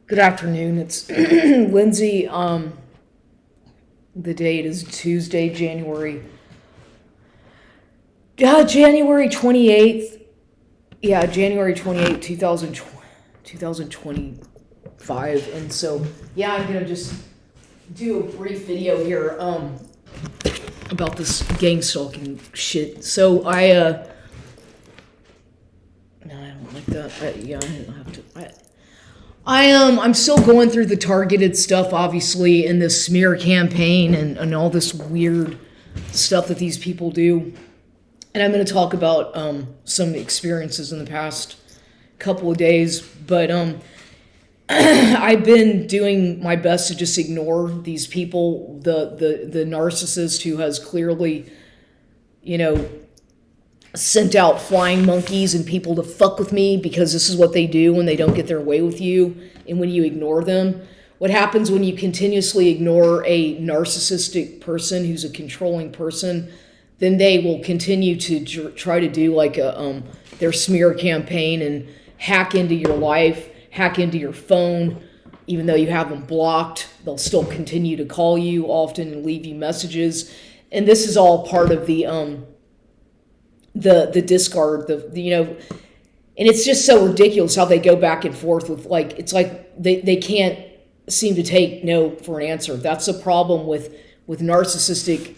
Good afternoon. It's Lindsay. The date is Tuesday, January 28th. Yeah, January 28th, 2025. And so, yeah, I'm gonna just do a brief video here about this gang stalking shit. So no, I don't like that. Yeah, I don't have to. I'm still going through the targeted stuff, obviously, in this smear campaign and all this weird stuff that these people do. And I'm going to talk about some experiences in the past couple of days. But I've been doing my best to just ignore these people, the narcissist who has clearly, you know, sent out flying monkeys and people to fuck with me because this is what they do when they don't get their way with you and when you ignore them. What happens when you continuously ignore a narcissistic person who's a controlling person, then they will continue to try to do like their smear campaign and hack into your life, hack into your phone. Even though you have them blocked, they'll still continue to call you often and leave you messages. And this is all part of the discard, and it's just so ridiculous how they go back and forth with, like, it's like they can't seem to take no for an answer. That's the problem with narcissistic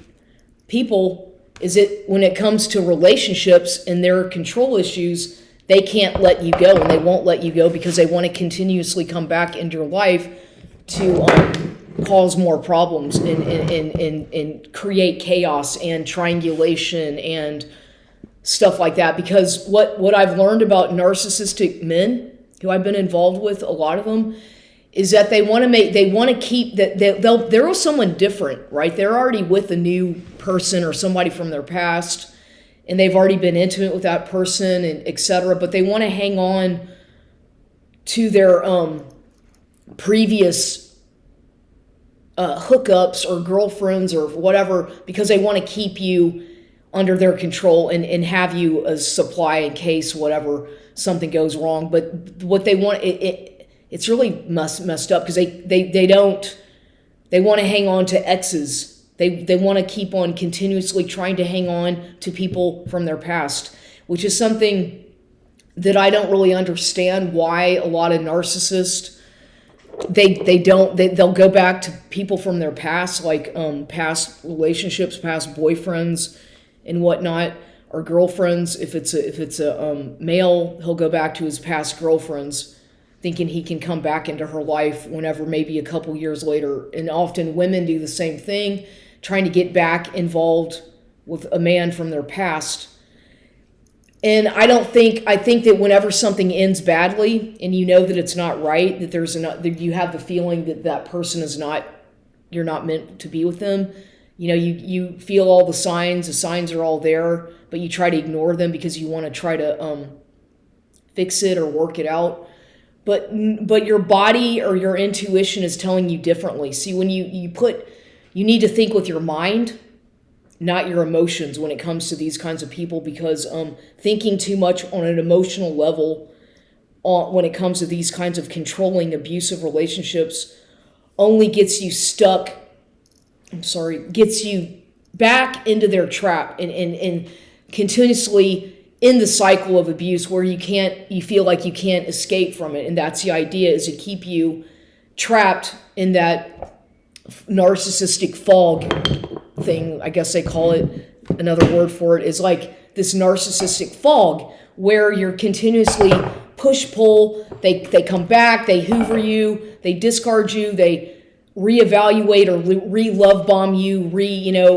people, is it when it comes to relationships and their control issues, they can't let you go, and they won't let you go because they want to continuously come back into your life to cause more problems and create chaos and triangulation and stuff like that. Because what I've learned about narcissistic men who I've been involved with, a lot of them, is that they want to keep that they're someone different, right? They're already with a new person or somebody from their past, and they've already been intimate with that person and etc. But they want to hang on to their previous hookups or girlfriends or whatever, because they want to keep you under their control and have you as supply in case whatever something goes wrong. But what they want, it's really messed up, because they want to hang on to exes. They want to keep on continuously trying to hang on to people from their past, which is something that I don't really understand. Why a lot of narcissists, they'll go back to people from their past, like past relationships, past boyfriends and whatnot, or girlfriends. If it's a male, he'll go back to his past girlfriends, thinking he can come back into her life whenever, maybe a couple years later. And often women do the same thing, trying to get back involved with a man from their past. And I think that whenever something ends badly and you know that it's not right, that you have the feeling that that person is not, you're not meant to be with them. You feel all the signs are all there, but you try to ignore them because you want to try to fix it or work it out. But your body or your intuition is telling you differently. See, when you need to think with your mind, not your emotions, when it comes to these kinds of people, because thinking too much on an emotional level when it comes to these kinds of controlling, abusive relationships only gets you stuck. Gets you back into their trap and continuously in the cycle of abuse, where you feel like you can't escape from it. And that's the idea, is to keep you trapped in that narcissistic fog thing. I guess they call it, another word for it is like this narcissistic fog, where you're continuously push-pull. They come back, they hoover you, they discard you, they reevaluate or re-love bomb you,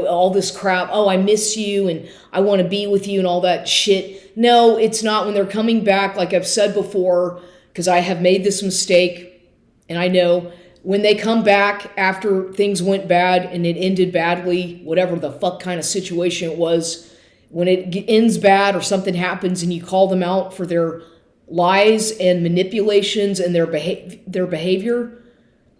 all this crap. Oh, I miss you and I want to be with you and all that shit. No, it's not. When they're coming back, like I've said before, because I have made this mistake, and I know when they come back after things went bad and it ended badly, whatever the fuck kind of situation it was, when it ends bad or something happens and you call them out for their lies and manipulations and their behavior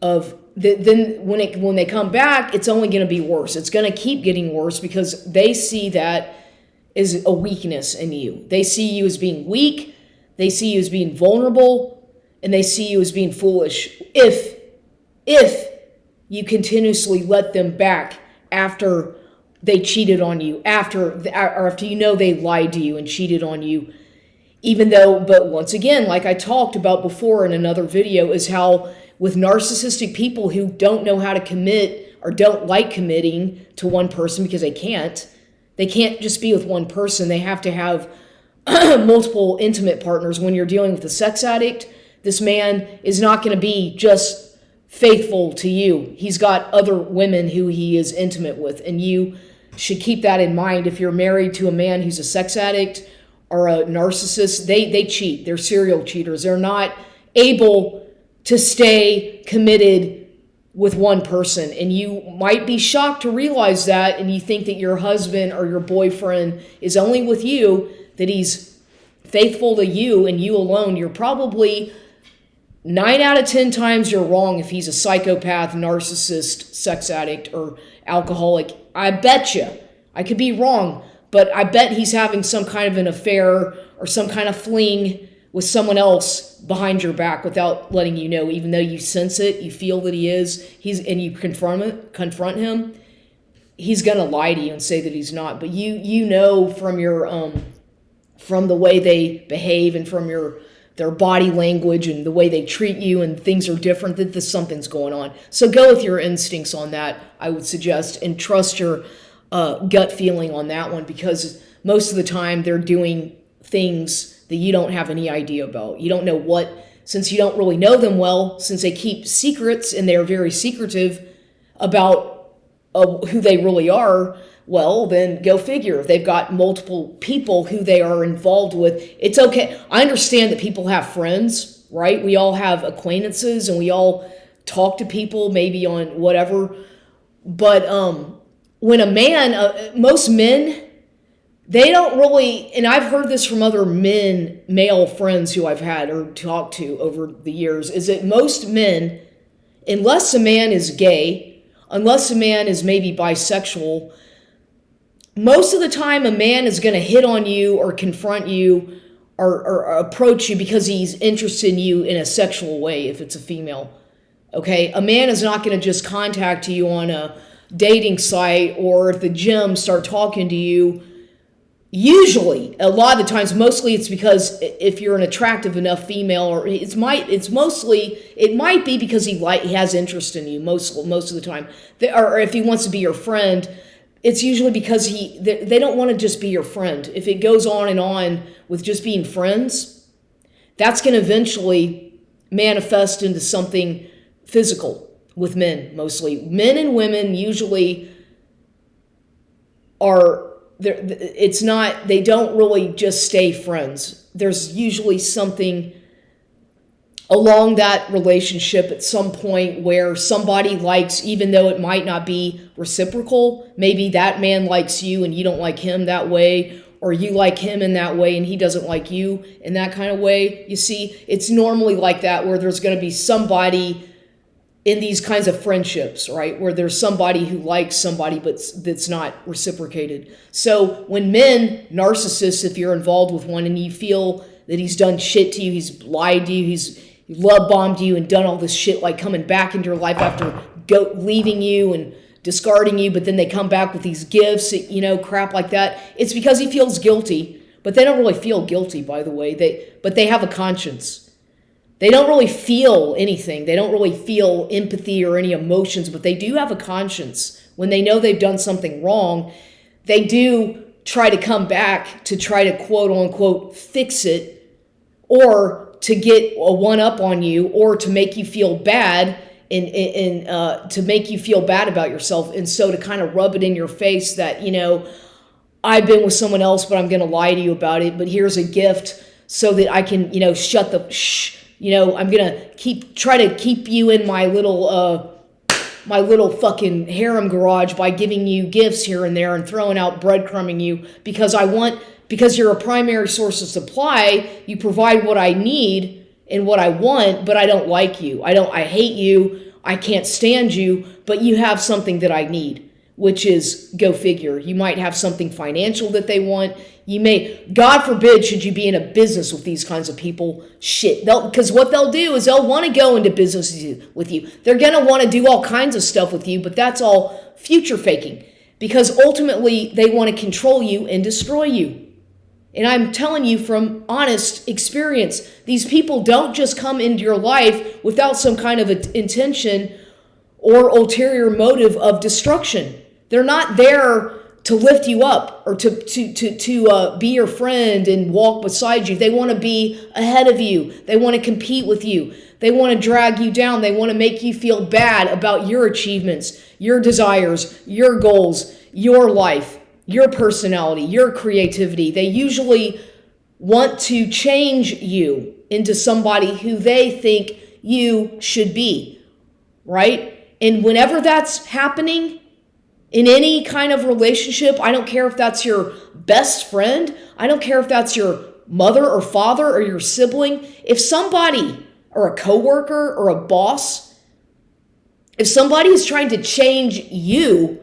of, then when they come back, it's only going to be worse. It's going to keep getting worse, because they see that as a weakness in you. They see you as being weak. They see you as being vulnerable. and they see you as being foolish if you continuously let them back after they cheated on you, after you know they lied to you and cheated on you. But once again, like I talked about before in another video, is how with narcissistic people who don't know how to commit or don't like committing to one person because they can't just be with one person. They have to have multiple intimate partners. When you're dealing with a sex addict, this man is not going to be just faithful to you. He's got other women who he is intimate with, and you should keep that in mind. If you're married to a man who's a sex addict or a narcissist, they cheat. They're serial cheaters. They're not able to stay committed with one person. And you might be shocked to realize that, and you think that your husband or your boyfriend is only with you, that he's faithful to you and you alone. You're probably 9 out of 10 times you're wrong if he's a psychopath, narcissist, sex addict, or alcoholic. I bet you. I could be wrong, but I bet he's having some kind of an affair or some kind of fling with someone else behind your back without letting you know, even though you sense it, you feel that he is, and you confront him, he's going to lie to you and say that he's not. But you know from your from the way they behave and from their body language and the way they treat you, and things are different, that something's going on. So go with your instincts on that, I would suggest, and trust your gut feeling on that one, because most of the time they're doing things that you don't have any idea about. You don't know since you don't really know them well, since they keep secrets and they're very secretive about who they really are, well, then go figure. If they've got multiple people who they are involved with, it's okay. I understand that people have friends, right? We all have acquaintances and we all talk to people maybe on whatever. But when a man, most men, they don't really, and I've heard this from other male friends who I've had or talked to over the years, is that most men, unless a man is gay, unless a man is maybe bisexual, most of the time a man is going to hit on you or confront you or approach you because he's interested in you in a sexual way, if it's a female. Okay? A man is not going to just contact you on a dating site or at the gym start talking to you. Usually, a lot of the times, mostly it's because if you're an attractive enough female, or it might be because he has interest in you most of the time, or if he wants to be your friend, it's usually because they don't want to just be your friend. If it goes on and on with just being friends, that's going to eventually manifest into something physical with men, mostly. Men and women usually are. They don't really just stay friends. There's usually something along that relationship at some point where somebody likes, even though it might not be reciprocal, maybe that man likes you and you don't like him that way, or you like him in that way and he doesn't like you in that kind of way. You see, it's normally like that, where there's going to be somebody in these kinds of friendships, right? Where there's somebody who likes somebody, but that's not reciprocated. So when men, narcissists, if you're involved with one and you feel that he's done shit to you, he's lied to you, he's love bombed you and done all this shit, like coming back into your life after leaving you and discarding you, but then they come back with these gifts, crap like that. It's because he feels guilty, but they don't really feel guilty, by the way. But they have a conscience. They don't really feel anything. They don't really feel empathy or any emotions, but they do have a conscience. When they know they've done something wrong, they do try to come back to try to quote unquote fix it, or to get a one-up on you, or to make you feel bad and to make you feel bad about yourself. And so to kind of rub it in your face that, I've been with someone else, but I'm going to lie to you about it. But here's a gift so that I can, shut the shh. I'm going to try to keep you in my little fucking harem garage by giving you gifts here and there and throwing out breadcrumbing you because you're a primary source of supply. You provide what I need and what I want, but I don't like you. I hate you. I can't stand you, but you have something that I need. which is, go figure. You might have something financial that they want. You may, God forbid, should you be in a business with these kinds of people, shit. Because what they'll do is they'll want to go into business with you. They're going to want to do all kinds of stuff with you, but that's all future faking. Because ultimately, they want to control you and destroy you. And I'm telling you from honest experience, these people don't just come into your life without some kind of intention or ulterior motive of destruction. They're not there to lift you up or to be your friend and walk beside you. They want to be ahead of you. They want to compete with you. They want to drag you down. They want to make you feel bad about your achievements, your desires, your goals, your life, your personality, your creativity. They usually want to change you into somebody who they think you should be, right? And whenever that's happening, in any kind of relationship, I don't care if that's your best friend, I don't care if that's your mother or father or your sibling, if somebody, or a coworker or a boss, if somebody is trying to change you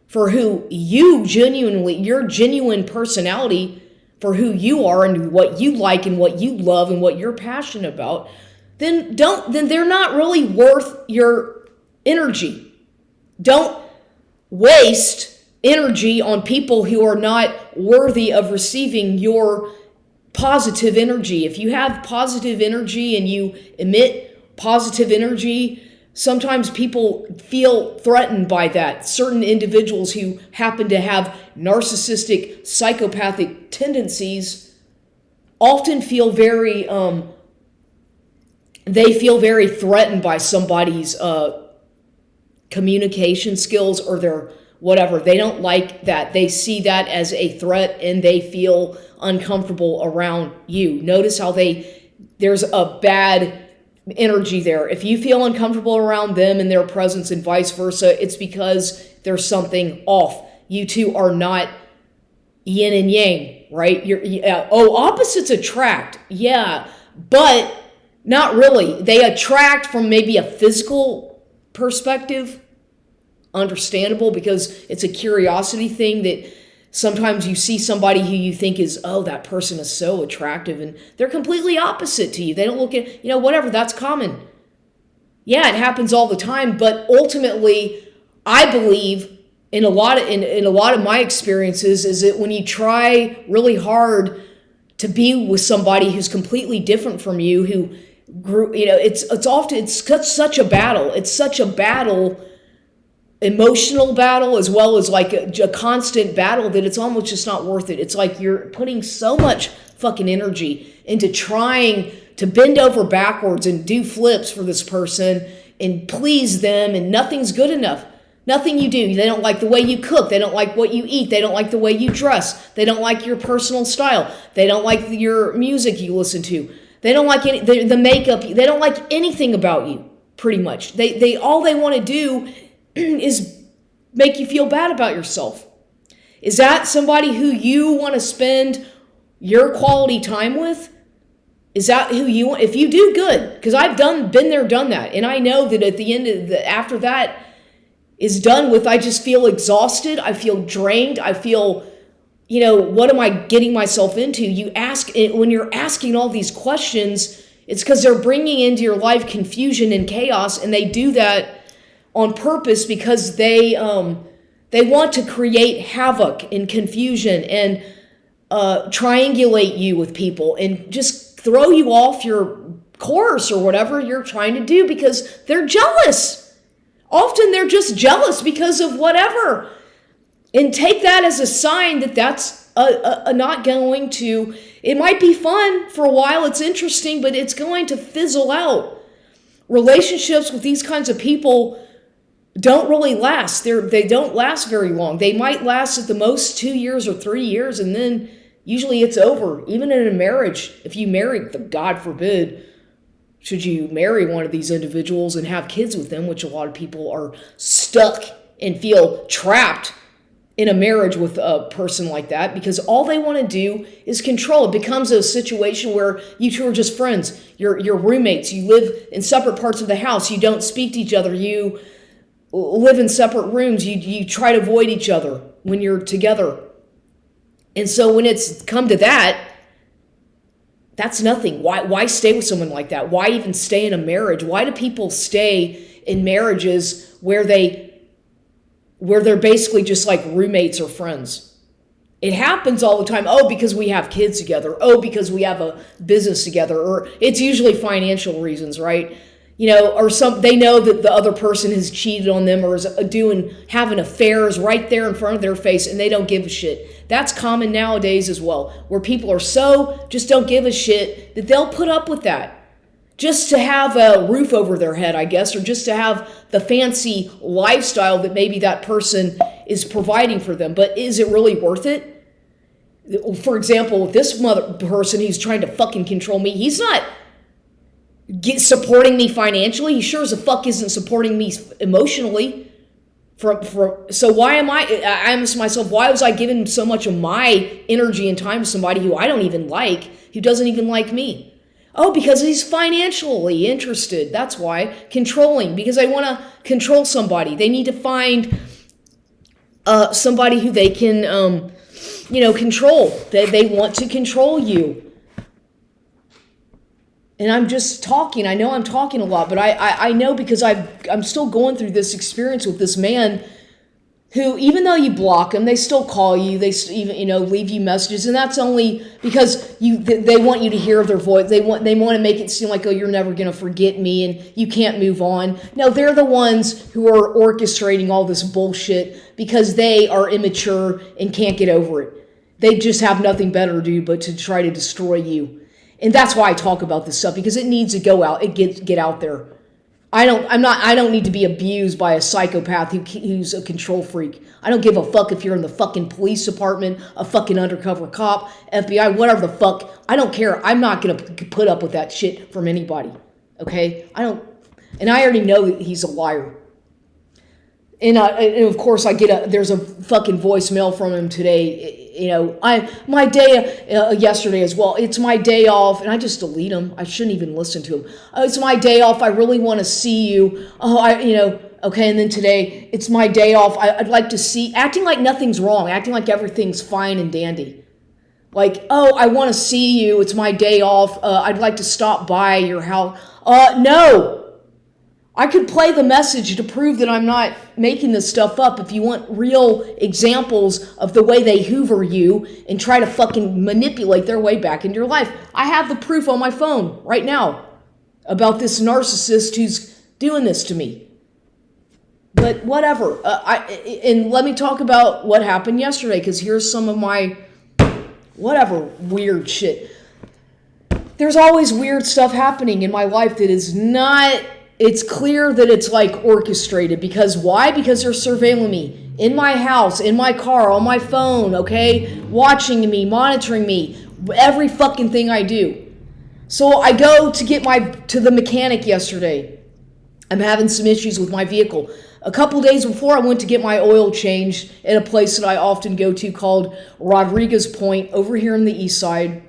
for who you genuinely, your genuine personality, for who you are and what you like and what you love and what you're passionate about, then they're not really worth your energy. Don't waste energy on people who are not worthy of receiving your positive energy. If you have positive energy and you emit positive energy, sometimes people feel threatened by that. Certain individuals who happen to have narcissistic, psychopathic tendencies often feel very threatened by somebody's communication skills or their whatever. They don't like that. They see that as a threat and they feel uncomfortable around you. Notice how there's a bad energy there. If you feel uncomfortable around them and their presence and vice versa, it's because there's something off. You two are not yin and yang, right? Opposites attract. Yeah, but not really. They attract from maybe a physical perspective. Understandable, because it's a curiosity thing that sometimes you see somebody who you think is, oh, that person is so attractive, and they're completely opposite to you. They don't look at, whatever, that's common. Yeah, it happens all the time, but ultimately, I believe in a lot of my experiences is that when you try really hard to be with somebody who's completely different from you, who grew, it's such a battle. It's such a battle, emotional battle, as well as like a constant battle, that it's almost just not worth it. It's like you're putting so much fucking energy into trying to bend over backwards and do flips for this person and please them, and nothing's good enough. Nothing you do. They don't like the way you cook. They don't like what you eat. They don't like the way you dress. They don't like your personal style. They don't like your music you listen to. They don't like the makeup. They don't like anything about you, pretty much. They all they want to do is make you feel bad about yourself. Is that somebody who you want to spend your quality time with? Is that who you want? If you do, good, because I've been there, done that, and I know that at the end of after that is done with, I just feel exhausted. I feel drained. I feel, what am I getting myself into? You ask, when you're asking all these questions, it's because they're bringing into your life confusion and chaos, and they do that on purpose because they want to create havoc and confusion and triangulate you with people and just throw you off your course or whatever you're trying to do, because they're jealous. Often they're just jealous because of whatever. And take that as a sign that that's not going to, it might be fun for a while, it's interesting, but it's going to fizzle out. Relationships with these kinds of people don't really last. They don't last very long. They might last at the most 2 years or 3 years, and then usually it's over. Even in a marriage, if you marry, God forbid, should you marry one of these individuals and have kids with them, which a lot of people are stuck and feel trapped in a marriage with a person like that, because all they want to do is control. It becomes a situation where you two are just friends. You're roommates. You live in separate parts of the house. You don't speak to each other. You live in separate rooms. You try to avoid each other when you're together. And so when it's come to that, that's nothing. Why stay with someone like that? Why even stay in a marriage? Why do people stay in marriages where they're basically just like roommates or friends? It happens all the time. Oh, because we have kids together. Oh, because we have a business together. Or it's usually financial reasons, right? Or they know that the other person has cheated on them or is having affairs right there in front of their face, and they don't give a shit. That's common nowadays as well, where people are so just don't give a shit that they'll put up with that just to have a roof over their head, I guess, or just to have the fancy lifestyle that maybe that person is providing for them. But is it really worth it? For example, this person who's trying to fucking control me, he's not supporting me financially. He sure as a fuck isn't supporting me emotionally. So why am I ask myself, why was I giving so much of my energy and time to somebody who I don't even like, who doesn't even like me? Oh, because he's financially interested. That's why. Controlling, because they want to control somebody. They need to find somebody who they can, control. They want to control you. And I'm just talking. I know I'm talking a lot, but I know because I'm still going through this experience with this man who, even though you block them, they still call you. They even leave you messages, and that's only because they want you to hear their voice. They want to make it seem like, oh, you're never gonna forget me and you can't move on. No, they're the ones who are orchestrating all this bullshit because they are immature and can't get over it. They just have nothing better to do but to try to destroy you. And that's why I talk about this stuff, because it needs to go out. It get out there. I don't need to be abused by a psychopath who's a control freak. I don't give a fuck if you're in the fucking police department, a fucking undercover cop, FBI, whatever the fuck. I don't care. I'm not going to put up with that shit from anybody. Okay? And I already know that he's a liar. And of course there's a fucking voicemail from him today. My day yesterday as well. It's my day off, and I just delete him. I shouldn't even listen to him. It's my day off. I really want to see you. Okay. And then today, it's my day off. I'd like to see, acting like nothing's wrong, acting like everything's fine and dandy. Like, oh, I want to see you. It's my day off. I'd like to stop by your house. No. I could play the message to prove that I'm not making this stuff up if you want real examples of the way they hoover you and try to fucking manipulate their way back into your life. I have the proof on my phone right now about this narcissist who's doing this to me. But whatever. And let me talk about what happened yesterday, because here's some of my whatever weird shit. There's always weird stuff happening in my life that is not... It's clear that it's like orchestrated. Because why? Because they're surveilling me in my house, in my car, on my phone, okay? Watching me, monitoring me, every fucking thing I do. So I go to get to the mechanic yesterday. I'm having some issues with my vehicle. A couple days before, I went to get my oil changed at a place that I often go to called Rodriguez Point over here in the east side,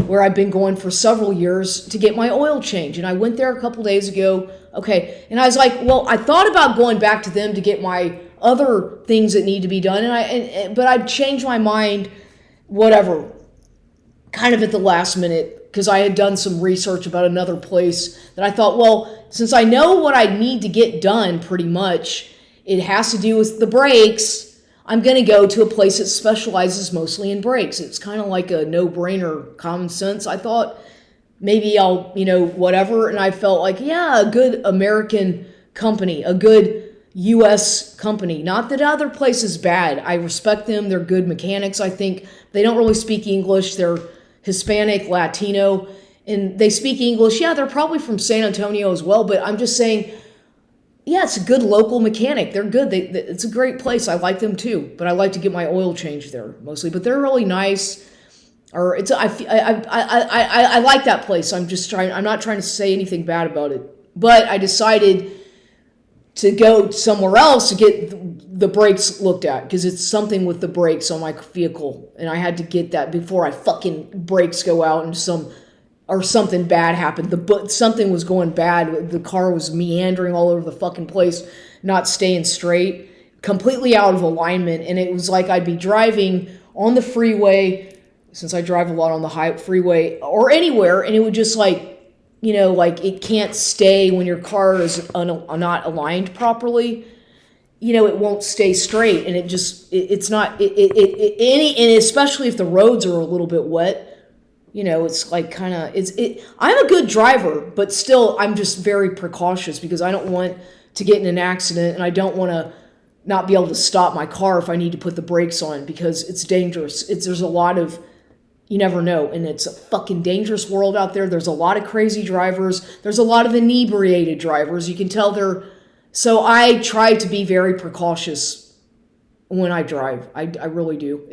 where I've been going for several years to get my oil change. And I went there a couple days ago. Okay. And I was like, well, I thought about going back to them to get my other things that need to be done. But I'd changed my mind, whatever, kind of at the last minute, because I had done some research about another place that I thought, well, since I know what I need to get done pretty much, it has to do with the brakes. I'm going to go to a place that specializes mostly in brakes. It's kind of like a no-brainer, common sense. I thought maybe I'll, whatever. And I felt like, yeah, a good American company, a good U.S. company. Not that other place is bad. I respect them. They're good mechanics, I think. They don't really speak English. They're Hispanic, Latino, and they speak English. Yeah, they're probably from San Antonio as well, but I'm just saying... Yeah, it's a good local mechanic. They're good. It's a great place. I like them too. But I like to get my oil changed there mostly. But they're really nice. I like that place. I'm not trying to say anything bad about it. But I decided to go somewhere else to get the brakes looked at, because it's something with the brakes on my vehicle, and I had to get that before I fucking brakes go out and some or something bad happened. Something was going bad. The car was meandering all over the fucking place, not staying straight, completely out of alignment. And it was like I'd be driving on the freeway, since I drive a lot on the freeway or anywhere, and it would just like, like it can't stay when your car is not aligned properly. It won't stay straight, and it's not, and especially if the roads are a little bit wet. It's like kind of, I'm a good driver, but still I'm just very precautious because I don't want to get in an accident, and I don't want to not be able to stop my car if I need to put the brakes on because it's dangerous. There's a lot of, you never know, and it's a fucking dangerous world out there. There's a lot of crazy drivers. There's a lot of inebriated drivers. You can tell so I try to be very precautious when I drive. I really do.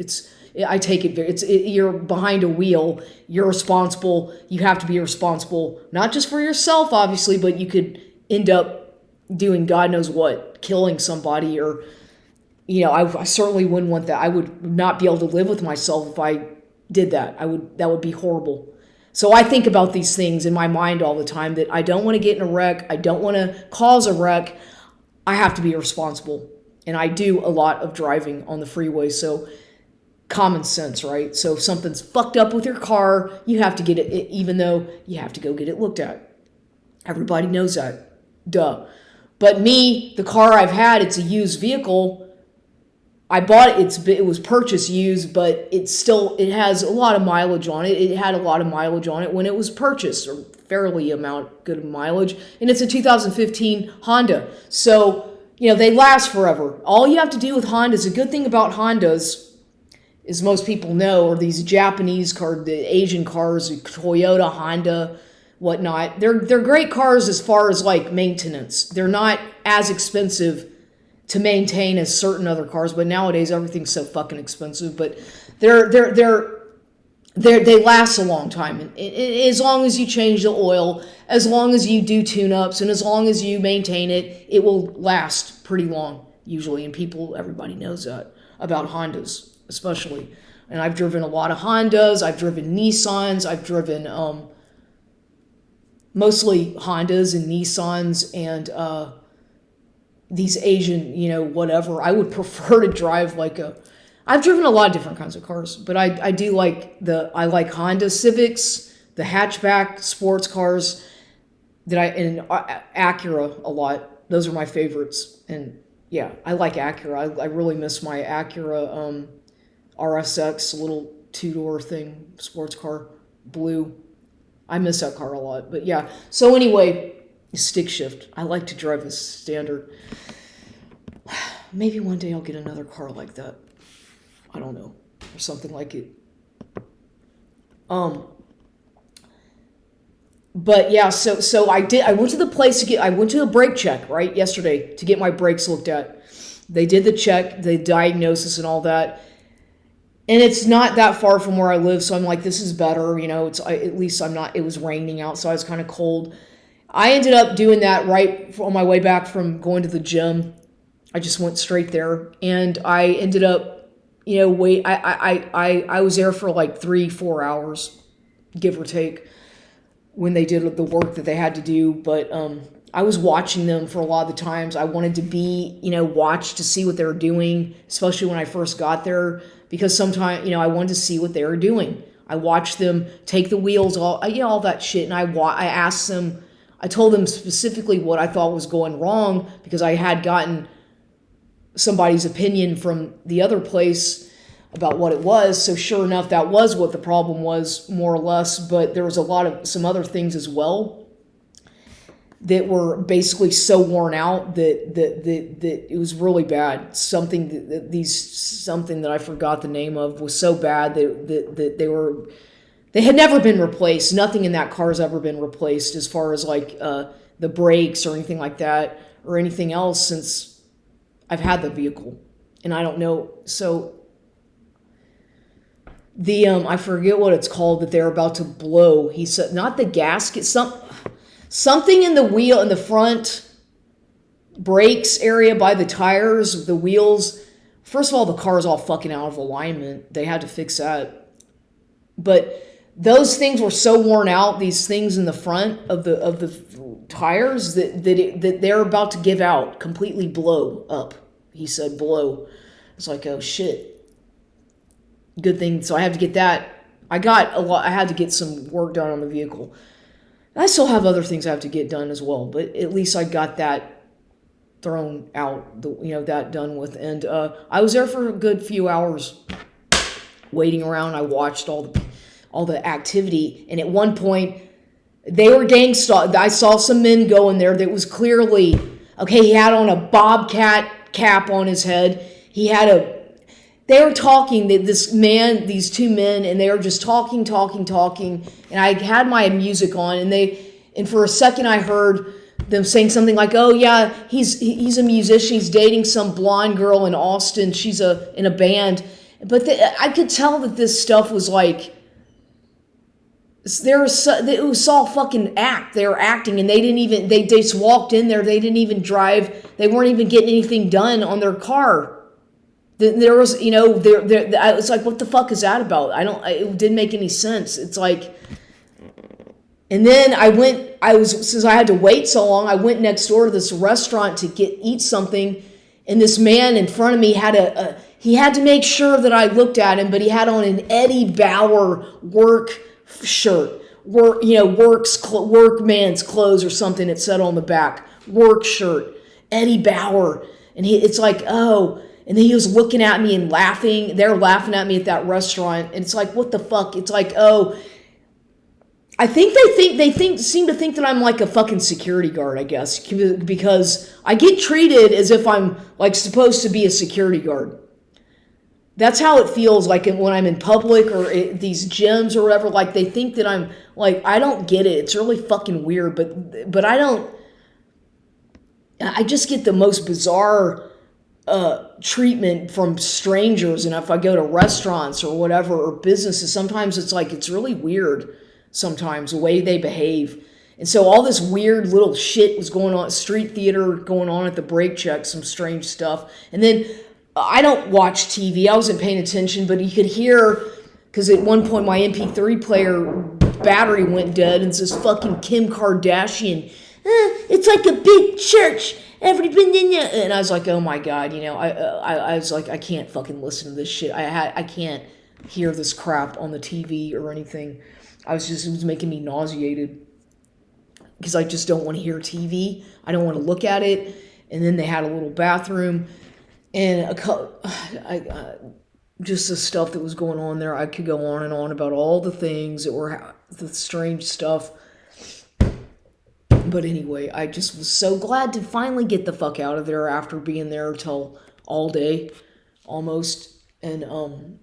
I take it. You're behind a wheel. You're responsible. You have to be responsible, not just for yourself, obviously, but you could end up doing God knows what, killing somebody, or, I certainly wouldn't want that. I would not be able to live with myself if I did that. That would be horrible. So I think about these things in my mind all the time, that I don't want to get in a wreck. I don't want to cause a wreck. I have to be responsible. And I do a lot of driving on the freeway, so common sense, right? So if something's fucked up with your car, you have to get it, even though you have to go get it looked at. Everybody knows that. Duh. But me, the car I've had, it's a used vehicle. I bought it, it was purchased used, but it has a lot of mileage on it. It had a lot of mileage on it when it was purchased, or fairly good mileage. And it's a 2015 Honda. So, they last forever. All you have to do with Hondas, a good thing about Hondas, as most people know, or these Japanese cars, the Asian cars, Toyota, Honda, whatnot. They're great cars as far as like maintenance. They're not as expensive to maintain as certain other cars, but nowadays everything's so fucking expensive. But they last a long time, and as long as you change the oil, as long as you do tune-ups, and as long as you maintain it, it will last pretty long usually. And everybody knows that about Hondas. Especially. And I've driven a lot of Hondas, I've driven Nissans, I've driven mostly Hondas and Nissans, and these Asian, whatever. I would prefer to drive I've driven a lot of different kinds of cars, but I do like Honda Civics, the hatchback sports cars, and Acura a lot. Those are my favorites. And yeah, I like Acura. I really miss my Acura RSX, little two-door thing, sports car, blue. I miss that car a lot. But yeah, so anyway, stick shift. I like to drive a standard. Maybe one day I'll get another car like that. I don't know, or something like it. But yeah, so I went to the place I went to the brake check, right, yesterday to get my brakes looked at. They did the check, the diagnosis and all that. And it's not that far from where I live, so I'm like, this is better, at least I'm not, it was raining out, so I was kind of cold. I ended up doing that right on my way back from going to the gym. I just went straight there, and I ended up, I was there for like 3-4 hours, give or take, when they did the work that they had to do, but I was watching them for a lot of the times. I wanted to be, watch to see what they were doing, especially when I first got there, because sometimes, I wanted to see what they were doing. I watched them take the wheels, all that shit, and I asked them, I told them specifically what I thought was going wrong, because I had gotten somebody's opinion from the other place about what it was. So sure enough, that was what the problem was, more or less, but there was some other things as well that were basically so worn out that it was really bad. Something that I forgot the name of was so bad that they had never been replaced. Nothing in that car has ever been replaced as far as like the brakes or anything like that, or anything else since I've had the vehicle. And I don't know. So I forget what it's called that they're about to blow. He said, not the gasket, something in the wheel, in the front brakes area by the tires, the wheels. First of all, the car's all fucking out of alignment. They had to fix that. But those things were so worn out, these things in the front of the tires, that they're about to give out, completely blow up. He said blow. It's like, oh shit. Good thing. So I have to get that. I had to get some work done on the vehicle. I still have other things I have to get done as well, but at least I got that thrown out, that done with. And I was there for a good few hours waiting around. I watched all the activity, and at one point they were gang stalk. I saw some men go in there that was clearly, okay, he had on a bobcat cap on his head. They were talking, these two men, and they were just talking. And I had my music on, and for a second I heard them saying something like, "Oh yeah, he's a musician. He's dating some blonde girl in Austin. She's in a band." But I could tell that this stuff was like, it was all fucking act. They were acting, and they just walked in there. They didn't even drive. They weren't even getting anything done on their car. There was, I was like, what the fuck is that about? It didn't make any sense. It's like, and then since I had to wait so long, I went next door to this restaurant to eat something, and this man in front of me he had to make sure that I looked at him, but he had on an Eddie Bauer work shirt, workman's clothes or something. It said on the back, work shirt, Eddie Bauer, and it's like, oh. And then he was looking at me and laughing. They're laughing at me at that restaurant. And it's like, what the fuck? It's like, oh, I think they seem to think that I'm like a fucking security guard, I guess, because I get treated as if I'm like supposed to be a security guard. That's how it feels like when I'm in public or these gyms or whatever. Like they think that I'm like, I don't get it. It's really fucking weird, but I just get the most bizarre treatment from strangers. And if I go to restaurants or whatever, or businesses, sometimes it's really weird sometimes the way they behave. And so all this weird little shit was going on, street theater going on at the brake check, some strange stuff. And then I don't watch TV. I wasn't paying attention, but you could hear, because at one point my MP3 player battery went dead, and it's this fucking Kim Kardashian, it's like a big church. And I was like, oh my God, I was like, I can't fucking listen to this shit. I can't hear this crap on the TV or anything. It was making me nauseated because I just don't want to hear TV. I don't want to look at it. And then they had a little bathroom and just the stuff that was going on there. I could go on and on about all the things that were the strange stuff. But anyway, I just was so glad to finally get the fuck out of there after being there till all day, almost. And,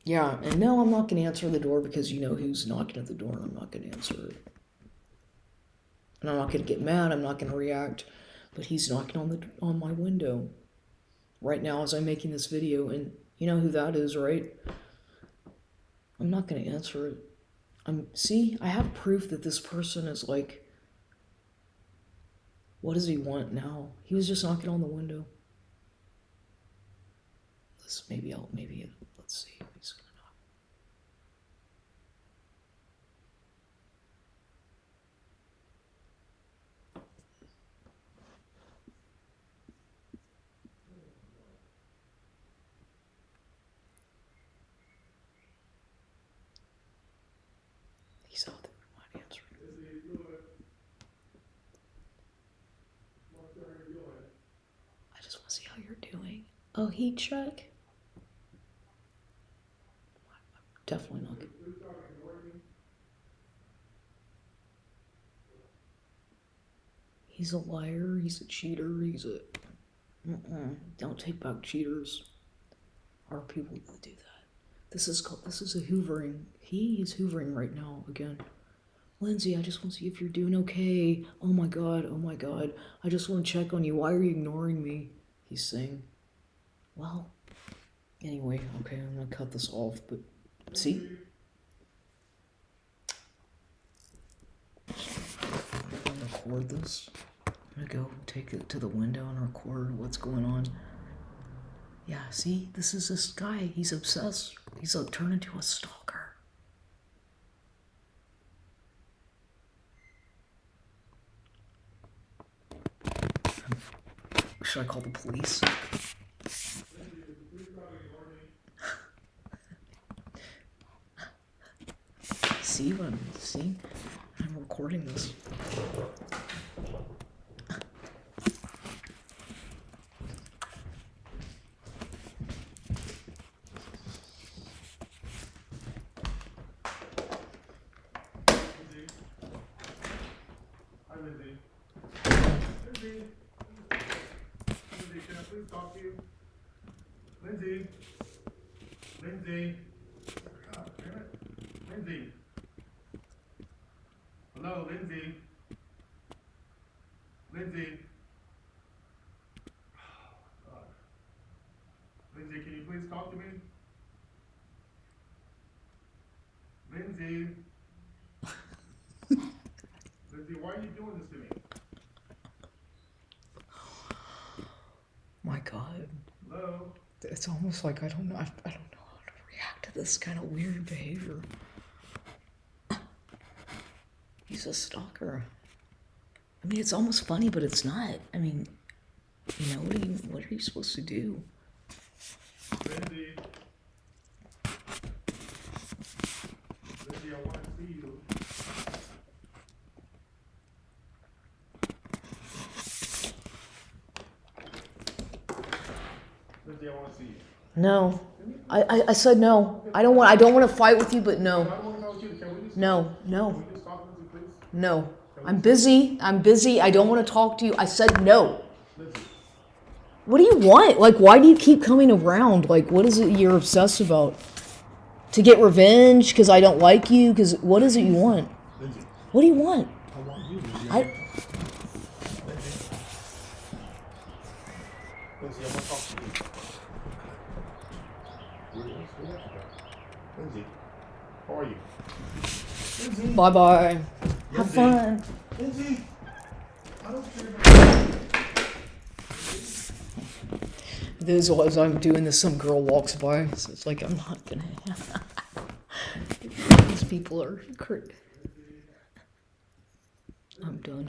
yeah. And no, I'm not going to answer the door because you know who's knocking at the door, and I'm not going to answer it. And I'm not going to get mad. I'm not going to react. But he's knocking on my window right now as I'm making this video. And you know who that is, right? I'm not going to answer it. See, I have proof that this person is like, what does he want now? He was just knocking on the window. Let's see if he's gonna knock. He's out there, not answering. I just want to see how you're doing. Oh, heat check? I'm definitely not. He's a liar. He's a cheater. Don't take back cheaters. Are people that do that? This is a hoovering. He is hoovering right now again. Lindsay, I just want to see if you're doing okay. Oh my God. I just want to check on you. Why are you ignoring me? He's saying. Well, anyway, okay, I'm going to cut this off, but see? I'm going to record this. I'm going to go take it to the window and record what's going on. Yeah, see? This is this guy. He's obsessed. He's turned into a stalker. Should I call the police? See what I'm seeing? I'm recording this. Hi, Lindsay. Lindsay. Lindsay, can I please talk to you? Lindsay. Lindsay. God damn it. Lindsay. Hello, Lindsay. Lindsay. Oh, God. Lindsay, can you please talk to me? Lindsay. Lindsay, why are you doing this to me? My God. Hello? It's almost like I don't know how to react to this kind of weird behavior. He's a stalker. I mean, it's almost funny, but it's not. I mean, you know, what are you supposed to do? Lindsay. Lindsay, I want to see you. Lindsay, I want to see you. No. I said no. I don't want to fight with you, but no. I don't want to talk to you. Can we just No. Can we just talk, Lindsay, please? No. I'm busy. I don't want to talk to you. I said no. Lindsay. What do you want? Like, why do you keep coming around? Like, what is it you're obsessed about? To get revenge because I don't like you? Because what is it you want? Lindsay. What do you want? I want you, Lindsay. I Lindsay. Lindsay, I want to talk to you. Where else you go? Lindsay, how are you? Lindsay. bye. Have Lindsay. fun. Lindsay. I don't care about This as I'm doing this, some girl walks by, so it's like I'm not gonna. These people are. I'm done.